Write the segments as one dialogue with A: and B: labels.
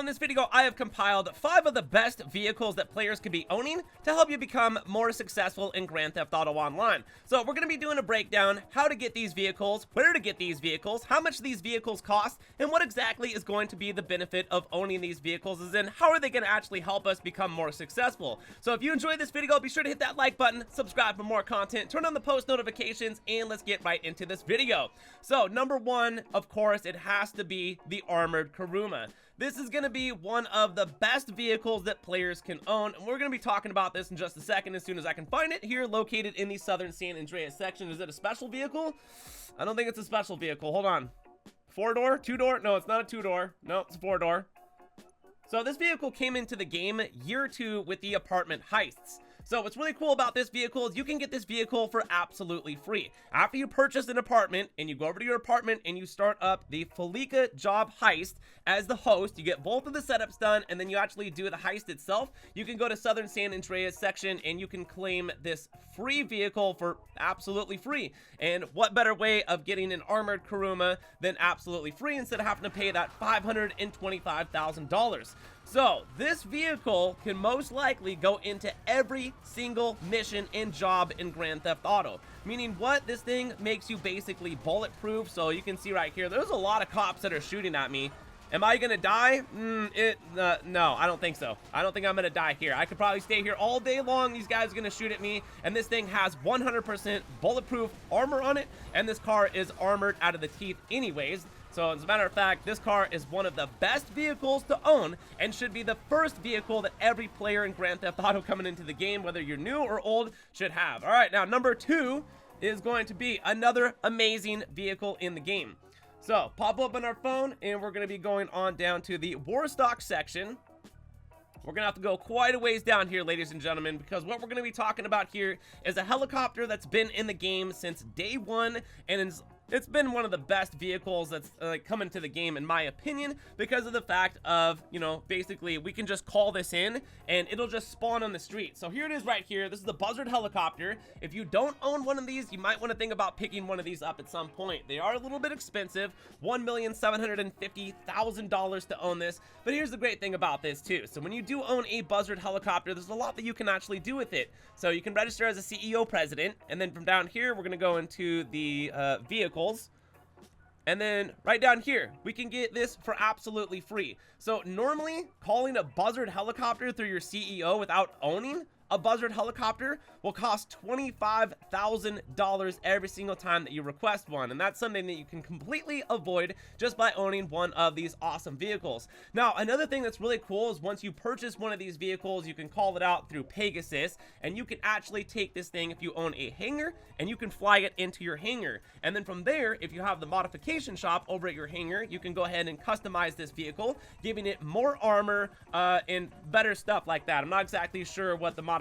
A: in this video, I have compiled 5 of the best vehicles that players could be owning to help you become more successful in Grand Theft Auto Online. So we're going to be doing a breakdown, how to get these vehicles, where to get these vehicles, how much these vehicles cost, and what exactly is going to be the benefit of owning these vehicles, as in how are they going to actually help us become more successful. So if you enjoyed this video, be sure to hit that like button, subscribe for more content, turn on the post notifications, and let's get right into this video. So number 1, of course, it has to be the armored Karuma. This is going to be one of the best vehicles that players can own, and we're going to be talking about this in just a second as soon as I can find it. Here, located in the southern San Andreas section. Is it a special vehicle? I don't think it's a special vehicle. Hold on. 4-door? 2-door? No, it's not a 2-door. No, it's a 4-door. So this vehicle came into the game year 2 with the apartment heists. So what's really cool about this vehicle is you can get this vehicle for absolutely free. After you purchase an apartment and you go over to your apartment and you start up the Felica job heist as the host, you get both of the setups done and then you actually do the heist itself. You can go to Southern San Andreas section and you can claim this free vehicle for absolutely free. And what better way of getting an armored Karuma than absolutely free instead of having to pay that $525,000. So this vehicle can most likely go into every single mission and job in Grand Theft Auto. Meaning what? This thing makes you basically bulletproof. So you can see right here, there's a lot of cops that are shooting at me. Am I gonna die? No, I don't think so. I don't think I'm gonna die here. I could probably stay here all day long. These guys are gonna shoot at me, and this thing has 100% bulletproof armor on it, and this car is armored out of the teeth anyways. So as a matter of fact, this car is one of the best vehicles to own and should be the first vehicle that every player in Grand Theft Auto coming into the game, whether you're new or old, should have. All right, now number 2 is going to be another amazing vehicle in the game. So pop open our phone and we're going to be going on down to the Warstock section. We're going to have to go quite a ways down here, ladies and gentlemen, because what we're going to be talking about here is a helicopter that's been in the game since day 1 and it's been one of the best vehicles that's come into the game, in my opinion, because of the fact of, you know, basically we can just call this in and it'll just spawn on the street. So here it is right here. This is the Buzzard Helicopter. If you don't own one of these, you might want to think about picking one of these up at some point. They are a little bit expensive, $1,750,000 to own this. But here's the great thing about this too. So when you do own a Buzzard Helicopter, there's a lot that you can actually do with it. So you can register as a CEO president, and then from down here, we're going to go into the vehicle. And then right down here, we can get this for absolutely free. So normally calling a Buzzard Helicopter through your CEO without owning a Buzzard Helicopter will cost $25,000 every single time that you request one, and that's something that you can completely avoid just by owning one of these awesome vehicles. Now, another thing that's really cool is once you purchase one of these vehicles, you can call it out through Pegasus, and you can actually take this thing if you own a hangar, and you can fly it into your hangar. And then from there, if you have the modification shop over at your hangar, you can go ahead and customize this vehicle, giving it more armor and better stuff like that. I'm not exactly sure what the modifications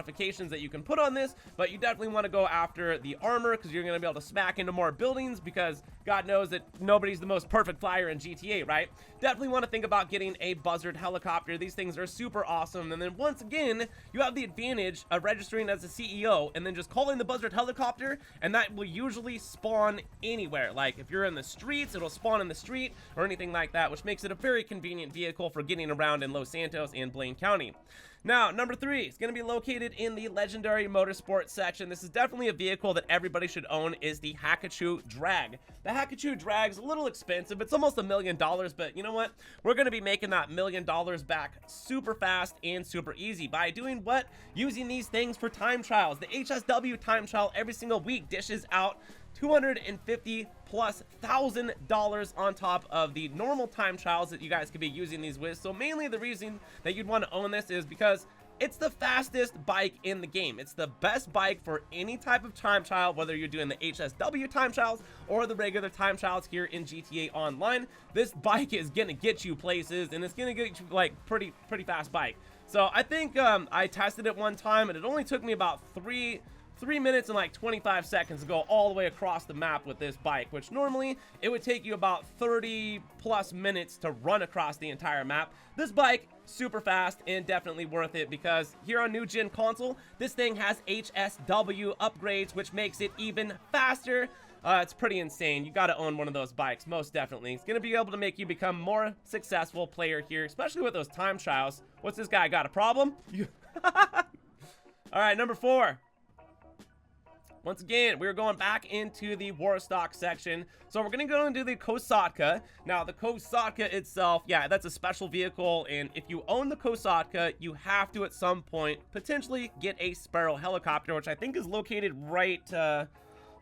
A: that you can put on this, but you definitely want to go after the armor because you're going to be able to smack into more buildings, because God knows that nobody's the most perfect flyer in GTA, right? Definitely want to think about getting a Buzzard Helicopter. These things are super awesome. And then once again, you have the advantage of registering as a CEO and then just calling the Buzzard Helicopter, and that will usually spawn anywhere. Like if you're in the streets, it'll spawn in the street or anything like that, which makes it a very convenient vehicle for getting around in Los Santos and Blaine County. Now, number 3 is going to be located in the legendary motorsport section. This is definitely a vehicle that everybody should own, is the Haku Drag. The Haku Drag is a little expensive. It's almost $1 million, but you know what? We're going to be making that $1 million back super fast and super easy by doing what? Using these things for time trials. The HSW time trial every single week dishes out $250,000+ on top of the normal time trials that you guys could be using these with. So mainly the reason that you'd want to own this is because it's the fastest bike in the game. It's the best bike for any type of time trial, whether you're doing the HSW time trials or the regular time trials here in GTA Online. This bike is gonna get you places, and it's gonna get you like pretty fast bike. So I think I tested it one time, and it only took me about 3 minutes and like 25 seconds to go all the way across the map with this bike, which normally it would take you about 30+ minutes to run across the entire map. This bike, super fast and definitely worth it, because here on new gen console, this thing has HSW upgrades, which makes it even faster. It's pretty insane. You got to own one of those bikes, most definitely. It's going to be able to make you become more successful player here, especially with those time trials. What's this guy got, a problem? All right, number 4. Once again, we're going back into the Warstock section. So we're going to go and do the Kosatka. Now, the Kosatka itself, yeah, that's a special vehicle. And if you own the Kosatka, you have to, at some point, potentially get a Sparrow Helicopter, which I think is located right...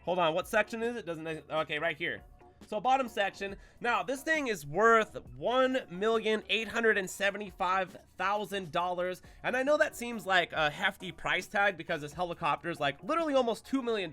A: hold on, what section is it? Okay, right here. So bottom section. Now, this thing is worth $1,875,000. And I know that seems like a hefty price tag because this helicopter is like literally almost $2 million.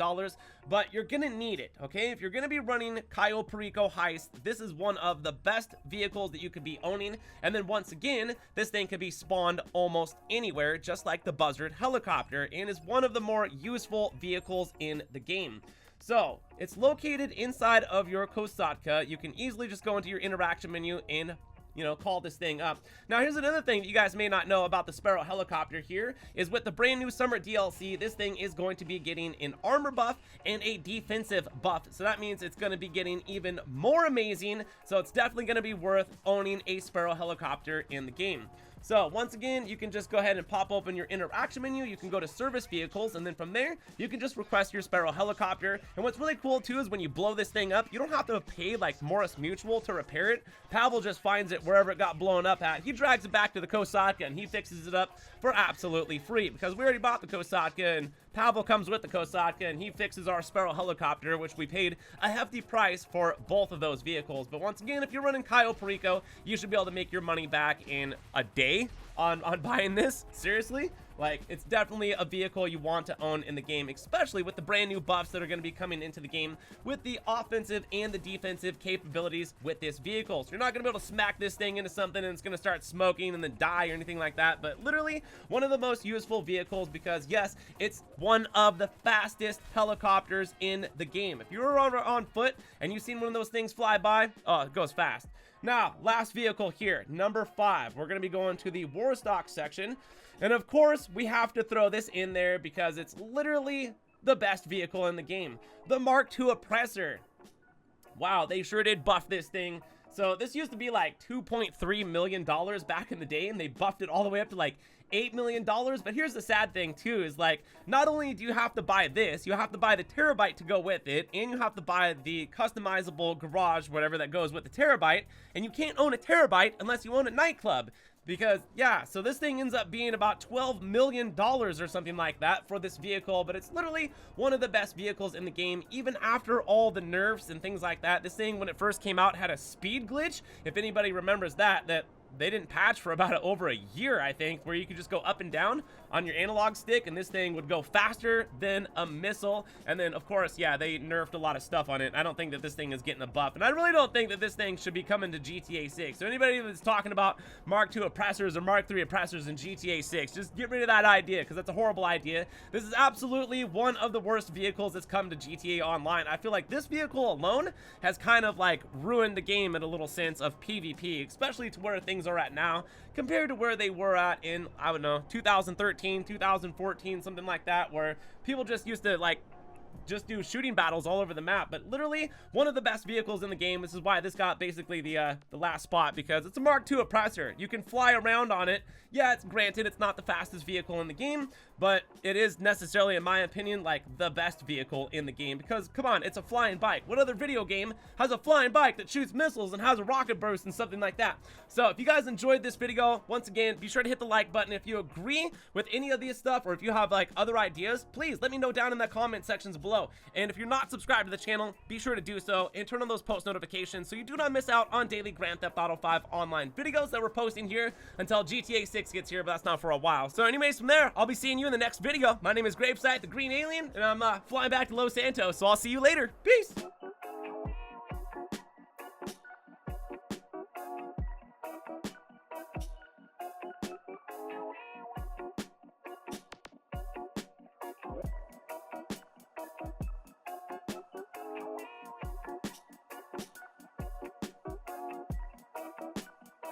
A: But you're going to need it, okay? If you're going to be running Cayo Perico Heist, this is one of the best vehicles that you could be owning. And then once again, this thing could be spawned almost anywhere, just like the Buzzard Helicopter, and is one of the more useful vehicles in the game. So, it's located inside of your Kosatka. You can easily just go into your interaction menu and, you know, call this thing up. Now, here's another thing that you guys may not know about the Sparrow Helicopter here, is with the brand new summer DLC, this thing is going to be getting an armor buff and a defensive buff. So that means it's going to be getting even more amazing. So it's definitely going to be worth owning a Sparrow Helicopter in the game. So once again, you can just go ahead and pop open your interaction menu. You can go to service vehicles, and then from there, you can just request your Sparrow Helicopter. And what's really cool too is when you blow this thing up, you don't have to pay like Morris Mutual to repair it. Pavel just finds it wherever it got blown up at. He drags it back to the Kosatka and he fixes it up for absolutely free because we already bought the Kosatka, and Pavel comes with the Kosatka and he fixes our Sparrow Helicopter, which we paid a hefty price for both of those vehicles. But once again, if you're running Cayo Perico, you should be able to make your money back in a day on buying this. Seriously, like, it's definitely a vehicle you want to own in the game, especially with the brand new buffs that are going to be coming into the game with the offensive and the defensive capabilities with this vehicle. So you're not going to be able to smack this thing into something and it's going to start smoking and then die or anything like that, but literally one of the most useful vehicles because yes, it's one of the fastest helicopters in the game. If you're on foot and you've seen one of those things fly by, oh, it goes fast. Now, last vehicle here, number 5. We're going to be going to the Warstock section. And of course, we have to throw this in there because it's literally the best vehicle in the game. The Mark II Oppressor. Wow, they sure did buff this thing. So this used to be like $2.3 million back in the day, and they buffed it all the way up to like $8 million. But here's the sad thing too, is like, not only do you have to buy this, you have to buy the Terabyte to go with it, and you have to buy the customizable garage, whatever that goes with the Terabyte, and you can't own a Terabyte unless you own a nightclub. Because, yeah, so this thing ends up being about $12 million or something like that for this vehicle, but it's literally one of the best vehicles in the game, even after all the nerfs and things like that. This thing, when it first came out, had a speed glitch. If anybody remembers that they didn't patch for about over a year, I think, where you could just go up and down on your analog stick, and this thing would go faster than a missile. And then, of course, yeah, they nerfed a lot of stuff on it. I don't think that this thing is getting a buff, and I really don't think that this thing should be coming to GTA 6. So anybody that's talking about Mark II oppressors or Mark III oppressors in GTA 6, just get rid of that idea, because that's a horrible idea. This is absolutely one of the worst vehicles that's come to GTA Online. I feel like this vehicle alone has kind of like ruined the game in a little sense of PvP, especially to where things are at now compared to where they were at in, I don't know, 2013, 2014, something like that, where people just used to like just do shooting battles all over the map. But literally one of the best vehicles in the game. This is why this got basically the last spot, because it's a Mark II oppressor. You can fly around on it. Yeah, it's granted it's not the fastest vehicle in the game, but it is necessarily, in my opinion, like the best vehicle in the game, because come on, it's a flying bike. What other video game has a flying bike that shoots missiles and has a rocket burst and something like that? So if you guys enjoyed this video, once again, be sure to hit the like button. If you agree with any of these stuff, or if you have like other ideas, please let me know down in the comment sections below. And if you're not subscribed to the channel, be sure to do so and turn on those post notifications so you do not miss out on daily Grand Theft Auto 5 online videos that we're posting here until GTA 6 gets here, but that's not for a while. So anyways, from there, I'll be seeing you in the next video. My name is GRAVESIGHT, the Green Alien, and I'm flying back to Los Santos, so I'll see you later. Peace!